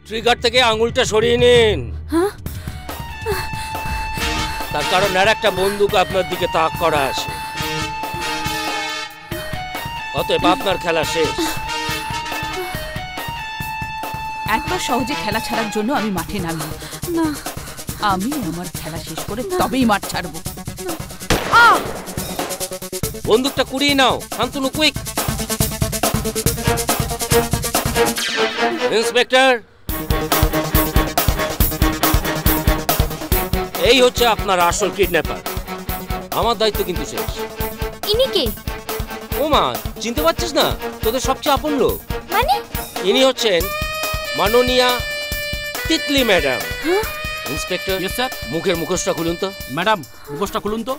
Trigger থেকে আঙুলটা সরিয়ে নিন। তার কারণ আর একটা বন্দুক আপনার দিকে তাক করা আছে। অতএব আপনার খেলা শেষ। এত সহজে খেলা ছাড়ার জন্য আমি মাঠে নামব না। আমি আমার খেলা শেষ করে তবেই মাঠ ছাড়ব। বন্দুকটা কুড়িয়ে নাও শান্তনু, কুইক। ইন্সপেক্টর, এই হচ্ছে আপনার আসল কিডন্যাপার। আমার দায়িত্ব কিন্তু শেষ। ইনি কে? ও মা, চিনতে পারছিস না? তোদের সবচেয়ে আপন লোক। মানে? ইনি হচ্ছেন মাননীয়া Titli madam. Inspector, yes sir. মুখের মুখোশটা খুলুন তো। ম্যাডাম, মুখোশটা খুলুন তো।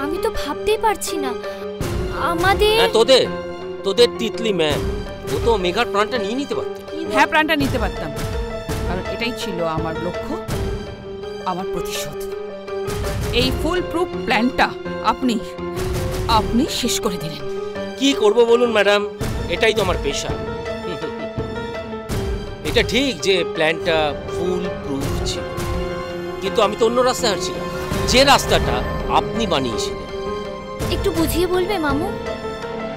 আমি তো ভাবতেই পারছি না আমাদের। তোদের তিতলি ম্যাম, ও তো মেঘার প্রাণটা নিয়ে নিতে পারত। হ্যাঁ, প্রাণটা নিতে পারতাম, কারণ এটাই ছিল আমার লক্ষ্য, আমার প্রতিশোধ। এই ফুল প্রুফ প্ল্যানটা আপনি শেষ করে দিলেন। কি করব বলুন ম্যাডাম, এটাই তো আমার পেশা। এটা ঠিক যে প্ল্যানটা ফুল প্রুফ ছিল, কিন্তু আমি তো অন্য রাস্তায় হাঁটছিলাম, যে রাস্তাটা আপনি বানিয়েছিলেন। একটু বুঝিয়ে বলবে মামু?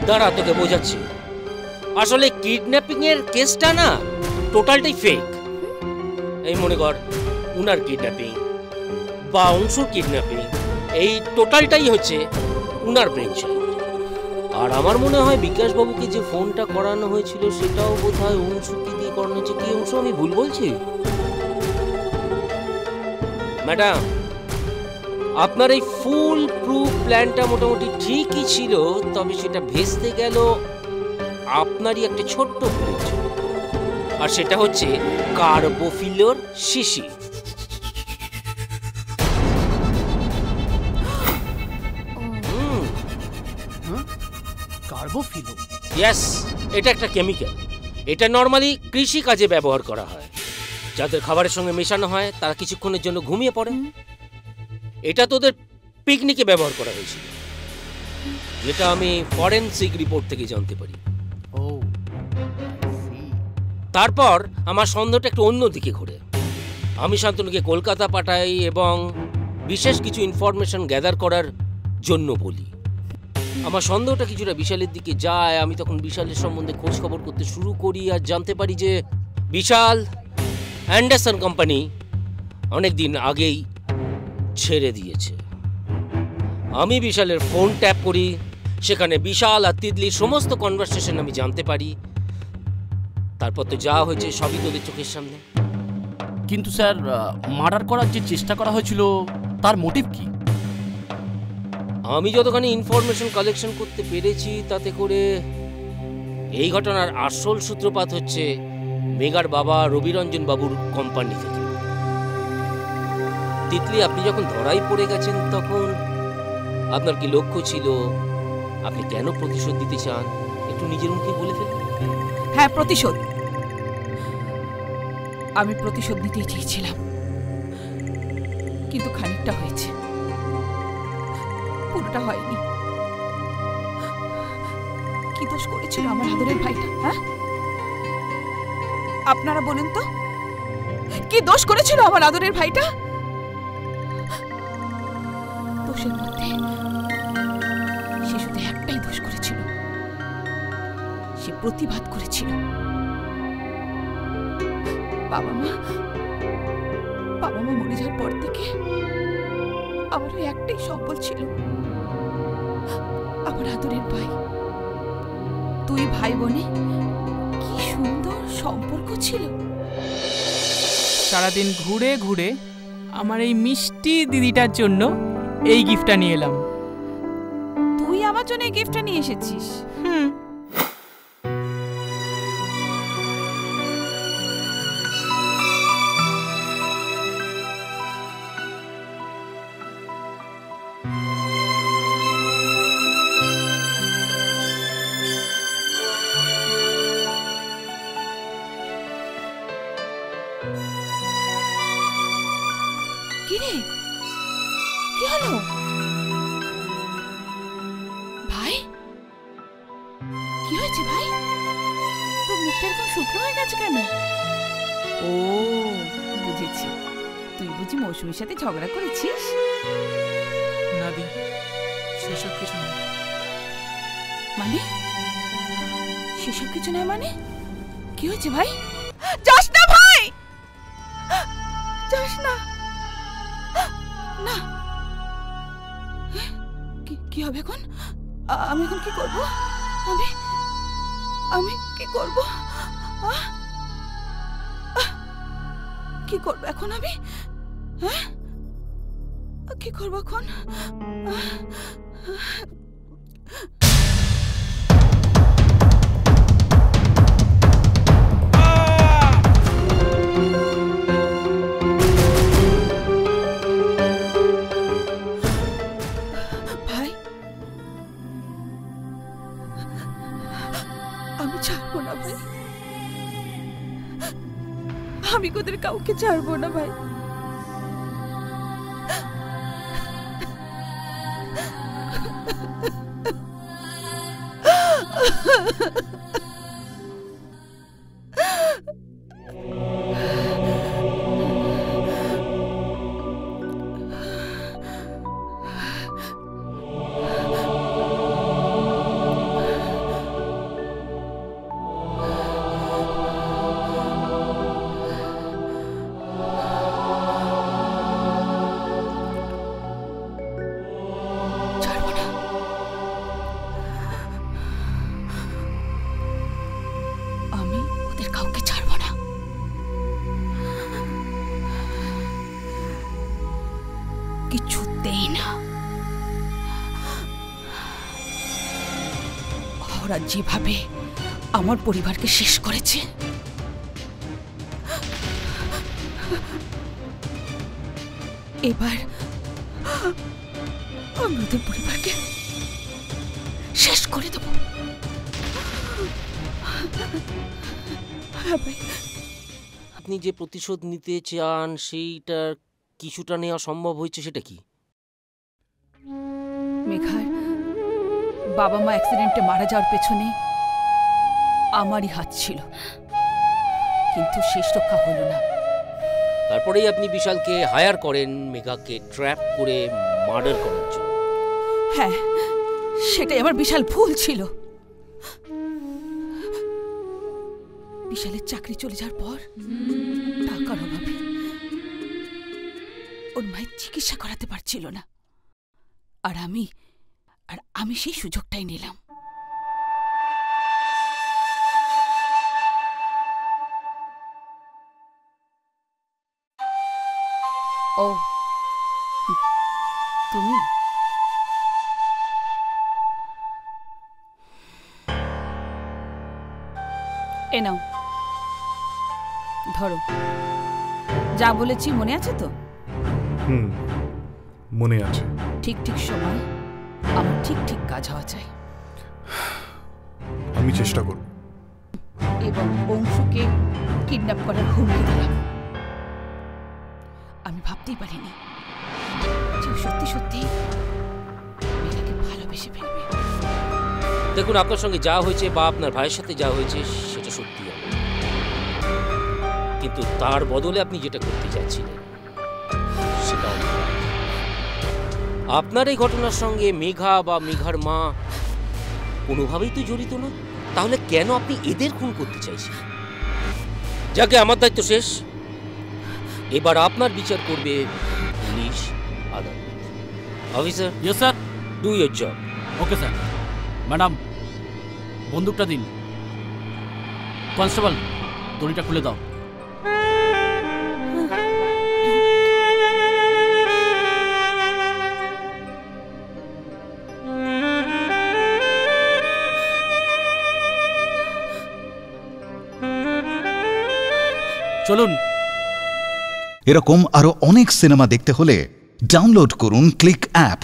দাঁড়া, তোকে বোঝাচ্ছি। আসলে কিডন্যাপিং এর কেসটা না টোটালটাই ফেক। এই মনে কর, উনার কিডন্যাপিং বা অংশুর কিডন্যাপিং, এই টোটালটাই হচ্ছে উনার ব্রেনচাইল্ড। আর আমার মনে হয় বিকাশ বাবুকে যে ফোনটা করানো হয়েছিল সেটাও বোধহয় অংশুকে দিয়ে করানো হয়েছে। কি অংশু, আমি ভুল বলছি? ম্যাডাম, আপনার এই ফুল প্রুফ প্ল্যানটা মোটামুটি ঠিকই ছিল, তবে সেটা ভেস্তে গেল আপনারই একটা ছোট্ট ভুলের জন্য। আর সেটা হচ্ছে কার্বোফিলোর শিশি। কার্বোফিলো? ইয়েস, এটা একটা কেমিক্যাল। এটা নর্মালি কৃষি কাজে ব্যবহার করা হয়। যাদের খাবারের সঙ্গে মেশানো হয় তারা কিছুক্ষণের জন্য ঘুমিয়ে পড়ে। এটা তোদের পিকনিকে ব্যবহার করা হয়েছিল, যেটা আমি ফরেনসিক রিপোর্ট থেকে জানতে পারি। ও, তারপর আমার সন্দেহটা একটু অন্যদিকে ঘুরে। আমি শান্তনুকে কলকাতা পাঠাই এবং বিশেষ কিছু ইনফরমেশন গ্যাদার করার জন্য বলি। আমার সন্দেহটা কিছুটা বিশালের দিকে যায়। আমি তখন বিশালের সম্বন্ধে খোঁজ খবর করতে শুরু করি আর জানতে পারি যে বিশাল অ্যান্ডারসন কোম্পানি অনেক দিন আগেই ছেড়ে দিয়েছে। আমি বিশালের ফোন ট্যাপ করি, সেখানে বিশাল আর তিতলির সমস্ত কনভারসেশন আমি জানতে পারি। তারপর তো যা হয়েছে সবই তোদের চোখের সামনে। কিন্তু স্যার, মার্ডার করার যে চেষ্টা করা হয়েছিল তার মোটিভ কি? আমি যতখানি ইনফরমেশন কালেকশন করতে পেরেছি তাতে করে এই ঘটনার আসল সূত্রপাত হচ্ছে মেঘার বাবা রবিরঞ্জন বাবুর কোম্পানি থেকে। তিতলি, আপনি যখন ধরাই পড়ে গেছেন তখন আপনার কি লক্ষ্য ছিল? আপনি কেন প্রতিশোধ দিতে চান? একটু নিজের মুখে বলে ফেলুন। হ্যাঁ, প্রতিশোধ। আমি প্রতিশোধ নিতেই চেয়েছিলাম, কিন্তু খানিকটা হয়েছে, পুরোটা হয়নি। কি দোষ করেছিল আমার আদরের ভাইটা? হ্যাঁ, আপনারা বলুন তো, কি দোষ করেছিল আমার আদরের ভাইটা? দোষের মধ্যে সে শুধু একটাই দোষ করেছিল, সে প্রতিবাদ করেছিল। বাবা মা মরে যাওয়ার পর থেকে আমার ওই একটাই সম্বল ছিল, আমার আদরের ভাই। দুই ভাই বোনে কি সুন্দর সম্পর্ক ছিল। সারাদিন ঘুরে ঘুরে আমার এই মিষ্টি দিদিটার জন্য এই গিফটটা নিয়ে এলাম। তুই আমার জন্য এই গিফটটা নিয়ে এসেছিস? কি হলো ভাই? কি হয়েছে ভাই? তোর মুখটা এরকম শুকনো হয়ে গেছে কেন? ও বুঝেছি, তুই বুঝি মৌসুমীর সাথে ঝগড়া করেছিস? না দি, সেসব কিছু না। মানে সেসব কিছু নয় মানে? কি হয়েছে ভাই? যাস না ভাই, যাস না। না, কি হবে এখন? আমি এখন কি করব? আমি কি করব? কি করব এখন আমি? হ্যাঁ, কি করব এখন? ভাই, আমি ছাড়বো না ভাই, আমি ওদের কাউকে ছাড়বো না ভাই। আমি ওদের কাউকে ছাড়বো না। কিছুতেই না। ওরা যেভাবে আমার পরিবারকে শেষ করেছে, এবার আমি ওদের পরিবারকে শেষ করে দেব। হ্যাঁ ভাই। আপনি যে প্রতিশোধ নিতে চান সেইটার কিছুটা নেওয়া সম্ভব হয়েছে, সেটা কি? মেঘার বাবা মা অ্যাক্সিডেন্টে মারা যাওয়ার পেছনে আমারই হাত ছিল, কিন্তু শেষ রক্ষা হলো না। তারপরেই আপনি বিশালকে হায়ার করেন মেঘাকে ট্র্যাপ করে মার্ডার করার জন্য। হ্যাঁ, সেটাই আমার বিশাল ভুল ছিল। বিশালের চাকরি চলে যাওয়ার পর টাকার অভাবে ওর মায়ের চিকিৎসা করাতে পারছিল না, আর আমি সেই সুযোগটাই নিলাম। ও তুমি? এ নাও, ধরো। যা বলেছি মনে আছে তো? মনে আছে। ঠিক ঠিক সময় আমার ঠিক ঠিক কাজ হওয়া চাই। আমি চেষ্টা করব। এবং অংশুকে কিডন্যাপ করার হুমকি দিলাম। আমি ভাবতেই পারিনি যে সত্যি সত্যি মেয়েটাকে ভালোবেসে ফেলবে। দেখুন, আপনার সঙ্গে যা হয়েছে বা আপনার ভাইয়ের সাথে যা হয়েছে সেটা সত্যি, কিন্তু তার বদলে আপনি যেটা করতে চাচ্ছিলেন সেটা আপনার এই ঘটনার সঙ্গে মেঘা বা মেঘার মা কোনোভাবেই তো জড়িত না। তাহলে কেন আপনি এদের খুন করতে চাইছেন? যাকে আমার দায়িত্ব শেষ, এবার আপনার বিচার করবে পুলিশ, আদালত। Officer. Yes sir. Do your job. Okay sir. Madam, বন্দুকটা দিন। কনস্টেবল, দড়িটা খুলে দাও। চলুন। এরকম আরো অনেক সিনেমা দেখতে হলে ডাউনলোড করুন ক্লিক অ্যাপ।